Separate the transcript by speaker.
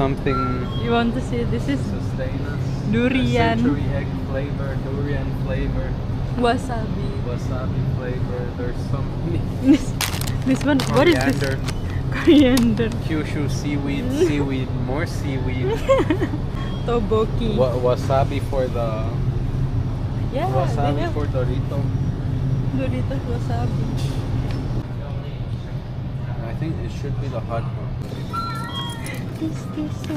Speaker 1: something
Speaker 2: You want to see? This is
Speaker 1: sustainous.
Speaker 2: durian,
Speaker 1: Century egg flavor, durian flavor,
Speaker 2: wasabi.
Speaker 1: wasabi flavor. There's some
Speaker 2: This one, what is this?
Speaker 1: coriander,
Speaker 2: Coriander.
Speaker 1: Kyushu seaweed, seaweed, more seaweed.
Speaker 2: Toboki.
Speaker 1: Wasabi for the
Speaker 2: Yeah, they
Speaker 1: wasabi
Speaker 2: have
Speaker 1: for Dorito.
Speaker 2: Doritos wasabi.
Speaker 1: I think it should be the hot one.
Speaker 2: This so